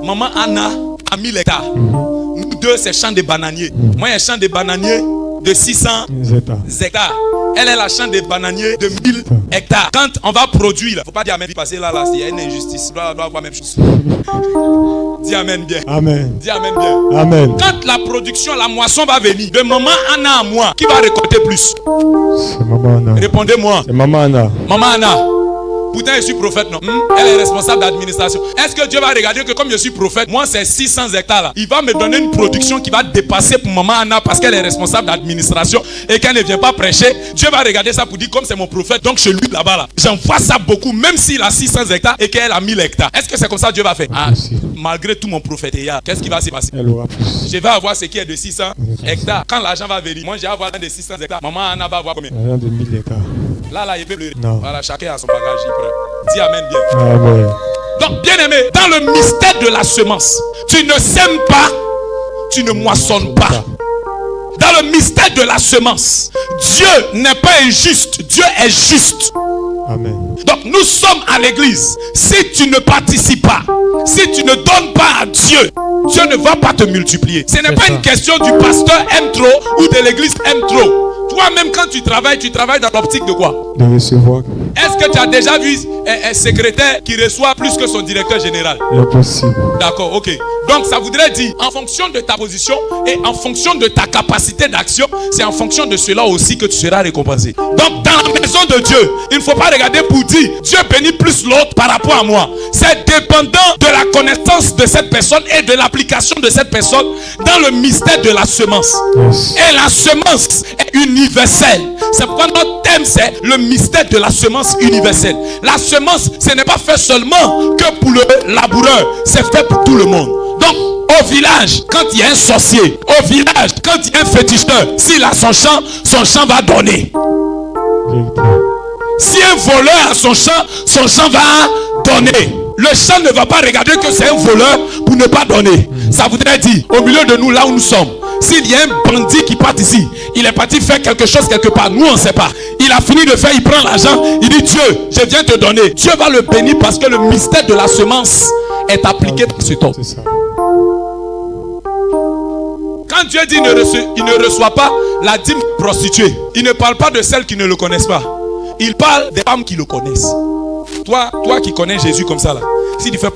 Maman Anna a 1000 hectares. Nous deux, c'est champ de bananiers. Moi, il y a champ de bananiers de 600 hectares. Elle est la champ de bananiers de 1000 hectares. Quand on va produire, il ne faut pas dire amen, passer là, il y a une injustice. On doit avoir la même chose. Dis amen bien. Amen. Dis amen bien. Amen. Quand la production, la moisson va venir, de maman Anna à moi, qui va récolter plus? C'est maman Anna. Répondez-moi. C'est maman Anna. Maman Anna. Pourtant, je suis prophète, non? Elle est responsable d'administration. Est-ce que Dieu va regarder que comme je suis prophète, moi c'est 600 hectares là, il va me donner une production qui va dépasser pour maman Anna parce qu'elle est responsable d'administration et qu'elle ne vient pas prêcher? Dieu va regarder ça pour dire comme c'est mon prophète, donc je lui là-bas là. J'envoie ça beaucoup, même s'il a 600 hectares et qu'elle a 1000 hectares. Est-ce que c'est comme ça que Dieu va faire? Malgré tout mon prophétiat, qu'est-ce qui va se passer? Elle aura plus. Je vais avoir ce qui est de 600 hectares. Quand l'argent va venir, moi je vais avoir un de 600 hectares. Maman Anna va avoir combien? L'argent de 1000 hectares. Là, il peut pleurer. Non. Voilà, chacun a son bagage, il prend. Dis amen bien. Amen. Donc, bien aimé, dans le mystère de la semence, tu ne sèmes pas, tu ne moissonnes pas. Dans le mystère de la semence, Dieu n'est pas injuste, Dieu est juste. Amen. Donc, nous sommes à l'église. Si tu ne participes pas, si tu ne donnes pas à Dieu, Dieu ne va pas te multiplier. Ce n'est pas une question du pasteur aime trop ou de l'église aime trop. Toi-même, quand tu travailles dans l'optique de quoi? De recevoir. Est-ce que tu as déjà vu un secrétaire qui reçoit plus que son directeur général? Impossible. D'accord, ok. Donc ça voudrait dire, en fonction de ta position et en fonction de ta capacité d'action, c'est en fonction de cela aussi que tu seras récompensé. Donc dans la maison de Dieu, il ne faut pas regarder pour dire, Dieu bénit plus l'autre par rapport à moi. C'est dépendant de la connaissance de cette personne et de l'application de cette personne dans le mystère de la semence. Yes. Et la semence est universelle. C'est pourquoi notre thème c'est le mystère de la semence universelle. La semence, ce n'est pas fait seulement que pour le laboureur, c'est fait pour tout le monde. Donc, au village, quand il y a un sorcier, au village, quand il y a un féticheur, s'il a son champ va donner. Vérité. Si un voleur a son champ va donner. Le champ ne va pas regarder que c'est un voleur pour ne pas donner. Ça voudrait dire, au milieu de nous, là où nous sommes, s'il y a un bandit qui part ici, il est parti faire quelque chose quelque part, nous on ne sait pas. Il a fini de faire, il prend l'argent, il dit Dieu, je viens te donner. Dieu va le bénir parce que le mystère de la semence est appliqué dans ce temps. C'est ça. Quand Dieu dit il ne reçoit pas la dîme prostituée, il ne parle pas de celles qui ne le connaissent pas. Il parle des femmes qui le connaissent. Toi qui connais Jésus comme ça là, si tu fais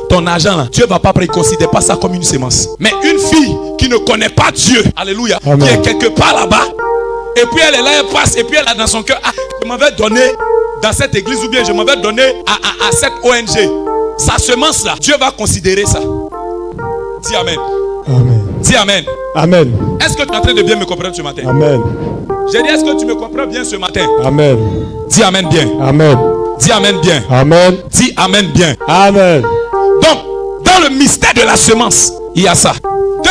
ton argent là, Dieu va pas considérer pas ça comme une semence. Mais une fille qui ne connaît pas Dieu, alléluia, Amen. qui est quelque part là-bas, et puis elle est là, elle passe, et puis elle a dans son cœur, je m'en vais donner dans cette église ou bien je m'en vais donner à cette ONG. Sa semence là, Dieu va considérer ça. Dis amen. Amen. Dis amen. Amen. Est-ce que tu es en train de bien me comprendre ce matin? Amen. J'ai dit, est-ce que tu me comprends bien ce matin? Amen. Dis amen bien. Amen. Dis amen bien. Amen. Dis amen bien. Amen. Donc, dans le mystère de la semence, il y a ça.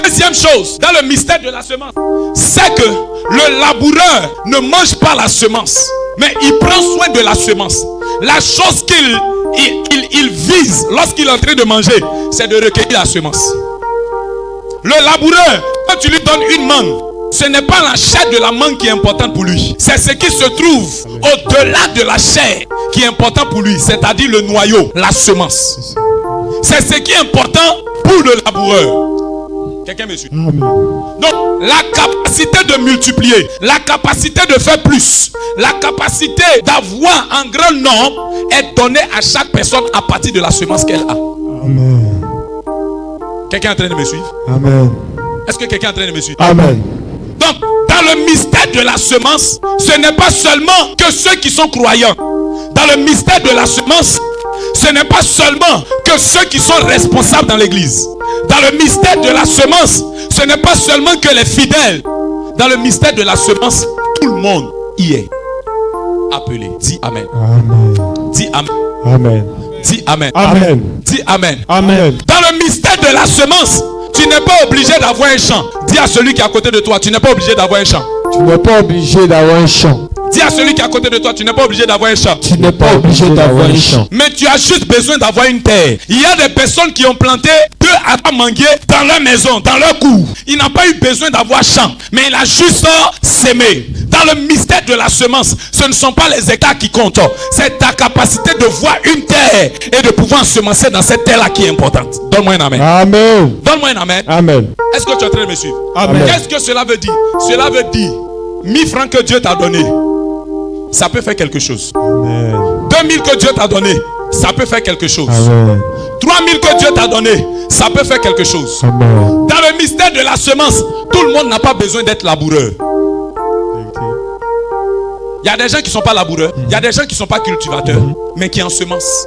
Deuxième chose, dans le mystère de la semence, c'est que le laboureur ne mange pas la semence, mais il prend soin de la semence. La chose qu'il vise lorsqu'il est en train de manger, c'est de recueillir la semence. Le laboureur, quand tu lui donnes une mangue, ce n'est pas la chair de la mangue qui est importante pour lui. C'est ce qui se trouve au-delà de la chair qui est important pour lui, c'est-à-dire le noyau, la semence. C'est ce qui est important pour le laboureur. Quelqu'un me suit? Amen. Donc, la capacité de multiplier, la capacité de faire plus, la capacité d'avoir un grand nombre est donnée à chaque personne à partir de la semence qu'elle a. Amen. Quelqu'un est en train de me suivre? Amen. Est-ce que quelqu'un est en train de me suivre? Amen. Donc, dans le mystère de la semence, ce n'est pas seulement que ceux qui sont croyants. Dans le mystère de la semence, ce n'est pas seulement que ceux qui sont responsables dans l'église. Dans le mystère de la semence, ce n'est pas seulement que les fidèles. Dans le mystère de la semence, tout le monde y est appelé. Dis amen. Amen. Dis amen. Amen. Dis amen. Amen. Dis amen. Amen. Dans le mystère de la semence, tu n'es pas obligé d'avoir un champ. Dis à celui qui est à côté de toi, tu n'es pas obligé d'avoir un champ. Tu n'es pas obligé d'avoir un champ. Dis à celui qui est à côté de toi, tu n'es pas obligé d'avoir un champ. Tu n'es pas obligé d'avoir un champ. Mais tu as juste besoin d'avoir une terre. Il y a des personnes qui ont planté 2 a mangué dans leur maison, dans leur cour. Il n'a pas eu besoin d'avoir champ, mais il a juste sémé. Dans le mystère de la semence, ce ne sont pas les hectares qui comptent. C'est ta capacité de voir une terre et de pouvoir semencer dans cette terre-là qui est importante. Donne-moi un amen. Amen. Donne-moi un amen. Amen. Est-ce que tu es en train de me suivre? Amen. Qu'est-ce que cela veut dire? Cela veut dire 1000 francs que Dieu t'a donné, ça peut faire quelque chose. Amen. 2000 que Dieu t'a donné, ça peut faire quelque chose. Amen. 3000 que Dieu t'a donné, ça peut faire quelque chose. Amen. Dans le mystère de la semence, tout le monde n'a pas besoin d'être laboureur. Il y a des gens qui ne sont pas laboureurs, il y a des gens qui ne sont pas cultivateurs, mais qui ensemencent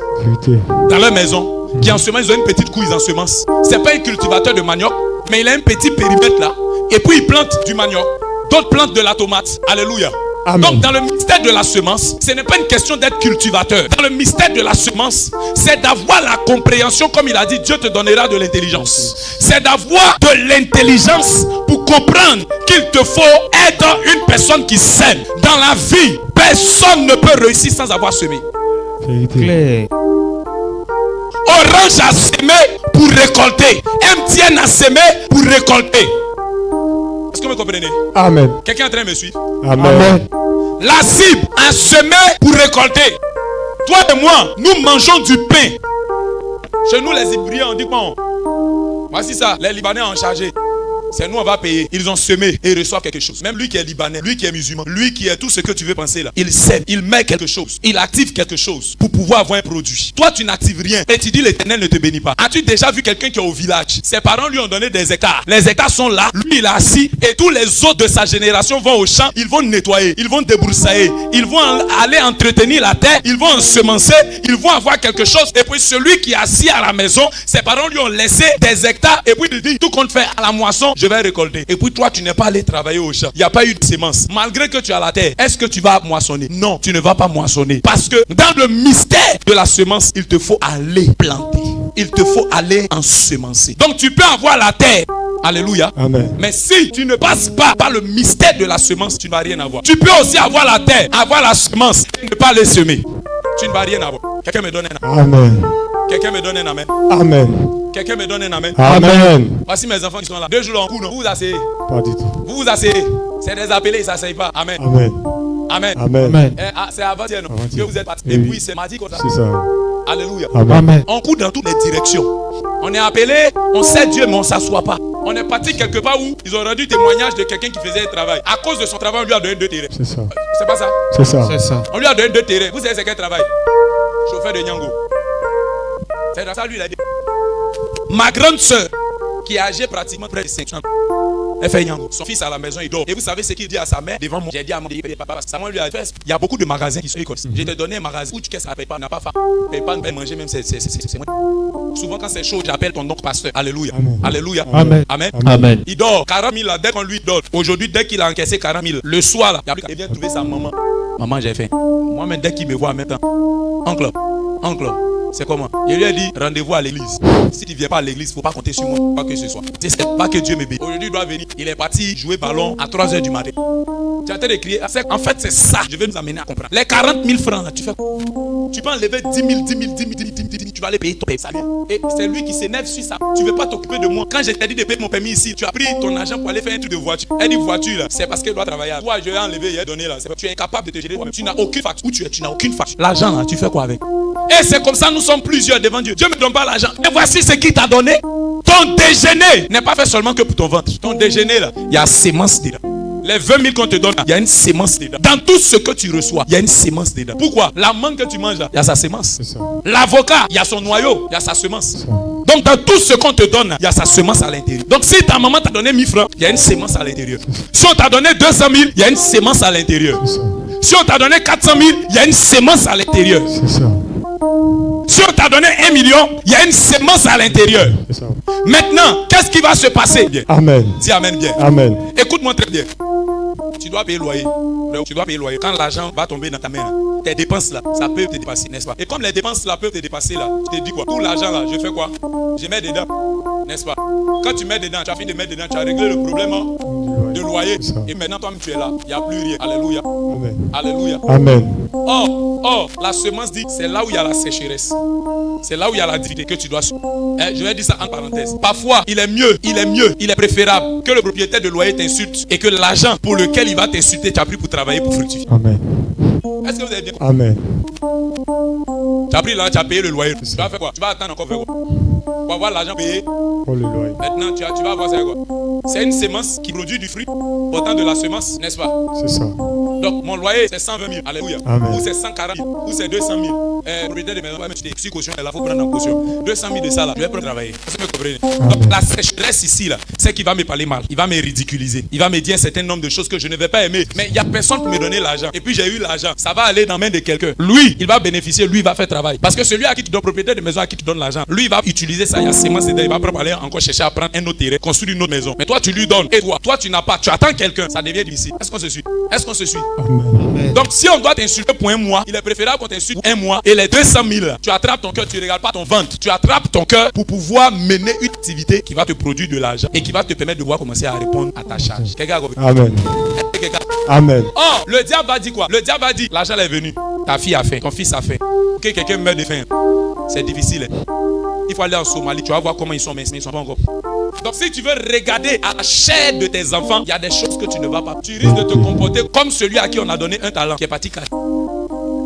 dans leur maison, qui ensemencent, ils ont une petite couille d'ensemence. Ce n'est pas un cultivateur de manioc, mais il a un petit périmètre là, et puis il plante du manioc, d'autres plantent de la tomate. Alléluia. Amen. Donc dans le mystère de la semence, ce n'est pas une question d'être cultivateur. Dans le mystère de la semence, c'est d'avoir la compréhension, comme il a dit, Dieu te donnera de l'intelligence. C'est d'avoir de l'intelligence pour comprendre qu'il te faut être une personne qui sème. Dans la vie, personne ne peut réussir sans avoir semé. Claire. Orange a semé pour récolter. MTN a semé pour récolter. Est-ce que vous me comprenez? Amen. Quelqu'un est en train de me suivre? Amen. La cible a semé pour récolter. Toi et moi, nous mangeons du pain. Chez nous, les Hébreux, on dit quoi? Voici ça, les Libanais ont chargé. C'est nous, on va payer. Ils ont semé et ils reçoivent quelque chose. Même lui qui est libanais, lui qui est musulman, lui qui est tout ce que tu veux penser là, il sème, il met quelque chose, il active quelque chose pour pouvoir avoir un produit. Toi, tu n'actives rien et tu dis l'Éternel ne te bénit pas. As-tu déjà vu quelqu'un qui est au village? Ses parents lui ont donné des hectares. Les hectares sont là, lui il est assis et tous les autres de sa génération vont au champ, ils vont nettoyer, ils vont débroussailler, ils vont aller entretenir la terre, ils vont ensemencer, ils vont avoir quelque chose. Et puis celui qui est assis à la maison, ses parents lui ont laissé des hectares et puis il dit tout compte fait à la moisson, je vais récolter. Et puis toi, tu n'es pas allé travailler au champ. Il n'y a pas eu de semences. Malgré que tu as la terre, est-ce que tu vas moissonner? Non, tu ne vas pas moissonner. Parce que dans le mystère de la semence, il te faut aller planter. Il te faut aller ensemencer. Donc tu peux avoir la terre. Alléluia. Amen. Mais si tu ne passes pas par le mystère de la semence, tu ne vas rien avoir. Tu peux aussi avoir la terre, avoir la semence et ne pas les semer. Tu ne vas rien avoir. Quelqu'un me donne un amen. Amen. Quelqu'un me donne un amen. Amen. Quelqu'un me donne un amen. Amen. Voici mes enfants qui sont là. 2 jours en cours, non? Vous vous asseyez. Pas du tout. Vous vous asseyez. C'est des appelés, ils ne s'asseyent pas. Amen. Amen. Amen. Amen. Amen. C'est avant-hier, non? Avant-hier. Que vous êtes partis. Oui, Et oui. puis c'est mardi qu'on C'est ça. Alléluia. Amen. On court dans toutes les directions. On est appelé, on sait Dieu, mais on ne s'assoit pas. On est parti quelque part où ils ont rendu témoignage de quelqu'un qui faisait un travail. À cause de son travail, on lui a donné 2 terrains. C'est ça. C'est pas ça? C'est ça. C'est ça. On lui a donné 2 terrains. Vous savez c'est quel travail? Chauffeur de Nyango. C'est dans ça, lui, il a dit. Ma grande soeur, qui est âgée pratiquement près de 5 ans, elle fait Nyango. Son fils à la maison, il dort. Et vous savez ce qu'il dit à sa mère devant moi? J'ai dit à mon papa, sa mère lui a dit, il y a beaucoup de magasins qui sont écoles. Je t'ai donné un magasin où tu qu'est-ce que ça paye pas, n'a pas faim. Paye pas, ne paye manger même, c'est moi. Souvent quand c'est chaud, j'appelle ton oncle pasteur. Alléluia. Amen. Alléluia. Amen. Amen. Amen. Il dort 40 000 là, dès qu'on lui donne. Aujourd'hui, dès qu'il a encaissé 40 000, le soir là, il vient trouver sa maman. Maman, j'ai faim. Moi-même, dès qu'il me voit en même temps, oncle, c'est comment? Il lui a dit rendez-vous à l'église. Si tu ne viens pas à l'église, il ne faut pas compter sur moi, pas que ce soit. C'est pas que Dieu me bénisse. Aujourd'hui, il doit venir. Il est parti jouer ballon à 3h du matin. Tu as en train de crier. En fait, c'est ça. Je vais nous amener à comprendre. Les 40 000 francs, là, tu fais quoi? Tu peux enlever 10 000, tu vas aller payer ton salaire. Et c'est lui qui s'énerve sur ça. Tu ne veux pas t'occuper de moi. Quand je t'ai dit de payer mon permis ici, tu as pris ton argent pour aller faire un truc de voiture. Elle dit voiture là, c'est parce qu'elle doit travailler. Toi, je l'ai enlevé, il a donné là. Tu es incapable de te gérer toi-même. Tu n'as aucune facture. Où tu n'as aucune facture. L'argent là, tu fais quoi avec? Et c'est comme ça, nous sommes plusieurs devant Dieu. Dieu ne me donne pas l'argent. Et voici ce qu'il t'a donné. Ton déjeuner n'est pas fait seulement que pour ton ventre. Ton déjeuner là, il y a sémence dedans. Les 20 000 qu'on te donne, il y a une sémence dedans. Dans tout ce que tu reçois, il y a une sémence dedans. Pourquoi? La mangue que tu manges là, il y a sa sémence. L'avocat, il y a son noyau, il y a sa semence. Donc dans tout ce qu'on te donne, il y a sa semence à l'intérieur. Donc si ta maman t'a donné 1000 francs, il y a une sémence à l'intérieur. Si on t'a donné 200 000, il y a une sémence à l'intérieur. Si on t'a donné 400 000, il y a une sémence à l'intérieur. C'est ça. Si on t'a donné 1 million, il y a une sémence à l'intérieur. C'est ça. Maintenant, qu'est-ce qui va se passer? Bien. Amen. Dis amen bien. Amen. Écoute-moi très bien. Tu dois payer le loyer. Tu dois payer le loyer. Quand l'argent va tomber dans ta main, là, tes dépenses là, ça peut te dépasser, n'est-ce pas? Et comme les dépenses là peuvent te dépasser là, tu te dis quoi? Tout l'argent là, je fais quoi? Je mets dedans, n'est-ce pas? Quand tu mets dedans, tu as fini de mettre dedans, tu as réglé le problème. Hein? de loyer. C'est ça. Et maintenant, toi-même, tu es là. Il n'y a plus rien. Alléluia. Amen. Alléluia. Amen. Or, la semence dit, c'est là où il y a la sécheresse. C'est là où il y a la difficulté que tu dois suivre. Je vais dire ça en parenthèse. Parfois, il est mieux, il est préférable que le propriétaire de loyer t'insulte et que l'argent pour lequel il va t'insulter, tu as pris pour travailler, pour fructifier. Amen. Est-ce que vous avez bien? Amen. Tu as pris l'argent, tu as payé le loyer. Tu vas faire quoi? Tu vas attendre encore faire quoi? Pour avoir l'argent payé. Pour le loyer. Maintenant, tu vas avoir ça quoi? C'est une semence qui produit du fruit. Autant de la semence, n'est-ce pas? C'est ça. Donc, mon loyer, c'est 120 000. Alléluia. Amen. Ou c'est 140 000. Ou c'est 200 000. Propriétaire de maison, ouais, mais tu es caution, il faut prendre en caution. 200 000 de ça là, je vais prendre travailler. Vous me comprenez? Donc, la sécheresse ici là, c'est qu'il va me parler mal. Il va me ridiculiser. Il va me dire un certain nombre de choses que je ne vais pas aimer. Mais il n'y a personne pour me donner l'argent. Et puis, j'ai eu l'argent. Ça va aller dans la main de quelqu'un. Lui, il va bénéficier. Lui, il va faire travail. Parce que celui à qui tu donnes, propriétaire de maison à qui tu donnes l'argent, lui, il va utiliser ça. Il y a semence dedans. Il va aller encore chercher à prendre un autre terrain, construire une autre maison. Mais toi, tu lui donnes. Et toi, tu n'as pas. Tu attends quelqu'un. Ça devient difficile. Est-ce qu'on se suit? Est-ce qu'on se suit? Amen. Donc, si on doit t'insulter pour un mois, il est préférable qu'on t'insulte pour un mois. Et les 200 000, tu attrapes ton cœur, tu ne regardes pas ton ventre. Tu attrapes ton cœur pour pouvoir mener une activité qui va te produire de l'argent et qui va te permettre de pouvoir commencer à répondre à ta charge. Quelqu'un a compris? Amen. Quelqu'un? Amen. Oh, le diable va dire quoi? Le diable va dire, l'argent est venu. Ta fille a faim, ton fils a faim. Que quelqu'un meurt de faim, c'est difficile. Hein? Il faut aller en Somalie, tu vas voir comment ils sont, mais ils ne sont pas encore. Donc si tu veux regarder à la chair de tes enfants, il y a des choses que tu ne vas pas. Tu risques de te comporter comme celui à qui on a donné un talent, qui est parti cacher.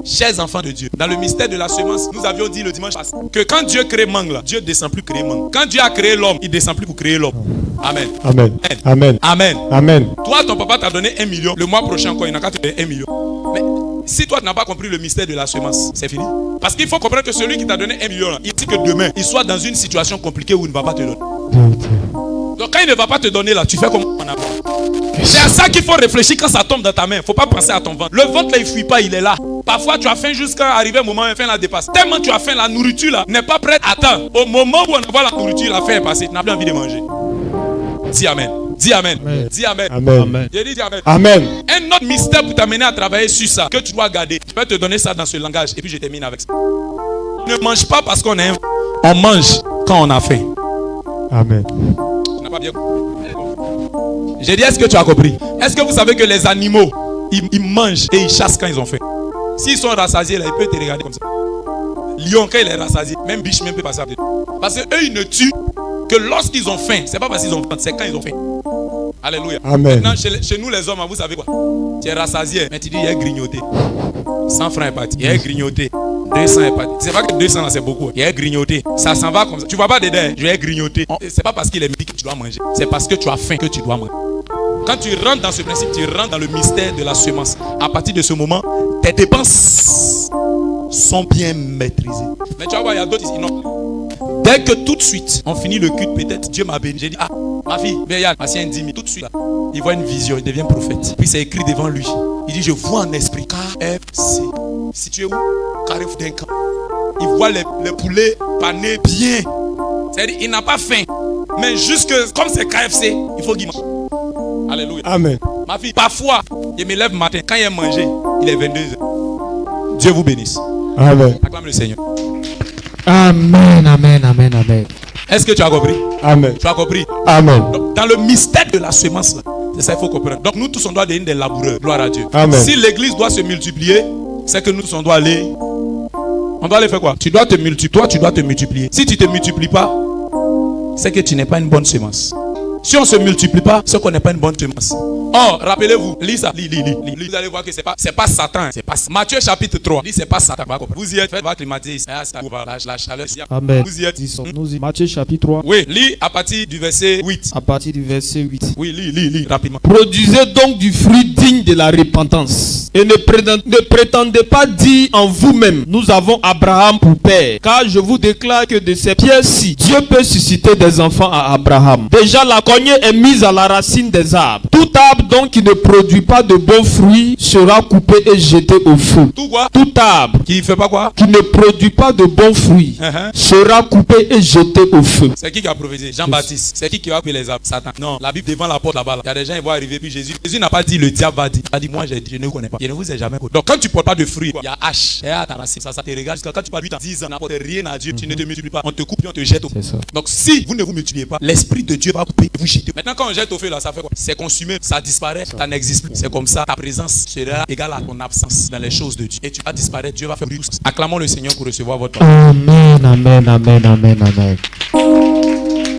Chers enfants de Dieu, dans le mystère de la semence, nous avions dit le dimanche passé que quand Dieu crée mangue, là, Dieu ne descend plus créer mangue. Quand Dieu a créé l'homme, il ne descend plus pour créer l'homme. Amen. Amen. Amen. Amen. Amen. Toi, ton papa t'a donné 1 million. Le mois prochain, encore, il n'a qu'à te donner 1 million. Mais si toi, tu n'as pas compris le mystère de la semence, c'est fini. Parce qu'il faut comprendre que celui qui t'a donné 1 million, là, il dit que demain, il soit dans une situation compliquée où il ne va pas te donner. Donc quand il ne va pas te donner là, tu fais comme on a fait. C'est à ça qu'il faut réfléchir quand ça tombe dans ta main. Il ne faut pas penser à ton ventre. Le ventre là, il ne fuit pas, il est là. Parfois tu as faim jusqu'à arriver au moment où la faim la dépasse. Tellement tu as faim, la nourriture là n'est pas prête à temps. Au moment où on envoie la nourriture, la faim est passée. Tu n'as plus envie de manger. Dis Amen. Dis Amen. Amen. Dis Amen. Amen. Amen. J'ai dit dis Amen. Amen. Un autre mystère pour t'amener à travailler sur ça, que tu dois garder. Je vais te donner ça dans ce langage et puis je termine avec ça. Ne mange pas parce qu'on a faim. On mange quand on a faim. Amen. Tu n'as pas bien compris. J'ai dit, est-ce que tu as compris? Est-ce que vous savez que les animaux, ils mangent et ils chassent quand ils ont faim? S'ils sont rassasiés, là, ils peuvent te regarder comme ça. Lion, quand il est rassasié, même biche, même peut passer à côté. Parce qu'eux, ils ne tuent que lorsqu'ils ont faim. C'est pas parce qu'ils ont faim, c'est quand ils ont faim. Alléluia. Amen. Maintenant, chez nous, les hommes, vous savez quoi? Tu es rassasié, mais tu dis, il y a grignoté. 100 francs est parti. Il y a grignoté. 200 est parti. C'est pas que 200 là, c'est beaucoup. Il y a grignoté. Ça s'en va comme ça. Tu vois pas dedans, je vais grignoter. C'est pas parce qu'il est midi que tu dois manger. C'est parce que tu as faim que tu dois manger. Quand tu rentres dans ce principe, tu rentres dans le mystère de la semence. À partir de ce moment, tes dépenses sont bien maîtrisées. Mais tu vas voir, il y a d'autres ici. Non. Dès que tout de suite, on finit le culte, peut-être, Dieu m'a béni. J'ai dit, ah, ma fille, Béyal, ma sien 10 000. Tout de suite, là, il voit une vision, il devient prophète. Puis c'est écrit devant lui. Il dit, je vois en esprit KFC. Situé où? Carrefour d'un camp. Il voit les poulets panés bien. C'est-à-dire, il n'a pas faim. Mais juste que, comme c'est KFC, il faut qu'il mange. Alléluia. Amen. Ma fille, parfois, je me lève matin. Quand il a mangé, il est 22h. Dieu vous bénisse. Amen. Acclame le Seigneur. Amen, amen, amen, amen. Est-ce que tu as compris? Amen. Tu as compris? Amen. Donc, dans le mystère de la semence, là, c'est ça qu'il faut comprendre. Donc nous tous, on doit devenir des laboureurs. Gloire à Dieu. Amen. Si l'église doit se multiplier, c'est que nous tous, on doit aller. On doit aller faire quoi? Tu dois te multiplier. Toi, tu dois te multiplier. Si tu ne te multiplies pas, c'est que tu n'es pas une bonne semence. Si on ne se multiplie pas, c'est qu'on n'est pas une bonne semence. Or, rappelez-vous, lis ça, lis. Vous allez voir que c'est pas Satan. C'est pas Matthieu chapitre 3. Lis, c'est pas Satan. Vous y êtes, faites climatisé. La chaleur. Amen. Vous y êtes. Disons-nous Matthieu chapitre 3. Oui, lis à partir du verset 8. À partir du verset 8. Oui, lis rapidement. Produisez donc du fruit digne de la repentance. Et ne prétendez pas dire en vous-même, nous avons Abraham pour père. Car je vous déclare que de ces pierres-ci, Dieu peut susciter des enfants à Abraham. Déjà la cognée est mise à la racine des arbres. Tout arbre donc qui ne produit pas de bons fruits sera coupé et jeté au feu. Tout quoi? Tout arbre Qui fait pas quoi? qui ne produit pas de bons fruits sera coupé et jeté au feu. C'est qui a prophétisé? Jean-Baptiste. C'est qui va couper les arbres? Satan. Non, la Bible devant la porte là-bas. Il y a des gens qui vont arriver puis Jésus n'a pas dit le diable va dire. dit. Il a dit, moi je ne connais pas. Je ne vous ai jamais connu. Donc quand tu ne portes pas de fruits, il y a H. Ça te regarde jusqu'à quand tu passes 8 ans, 10 ans, n'apporte rien à Dieu, tu ne te multiplies pas. On te coupe et on te jette au feu. Donc si vous ne vous multipliez pas, l'Esprit de Dieu va couper et vous jeter. Maintenant quand on jette au feu là, ça fait quoi? C'est consumé, ça disparaît, ça n'existe plus. C'est comme ça, ta présence sera égale à ton absence dans les choses de Dieu. Et tu vas disparaître, Dieu va faire plus. Acclamons le Seigneur pour recevoir votre. Amen, amen, amen, amen, amen.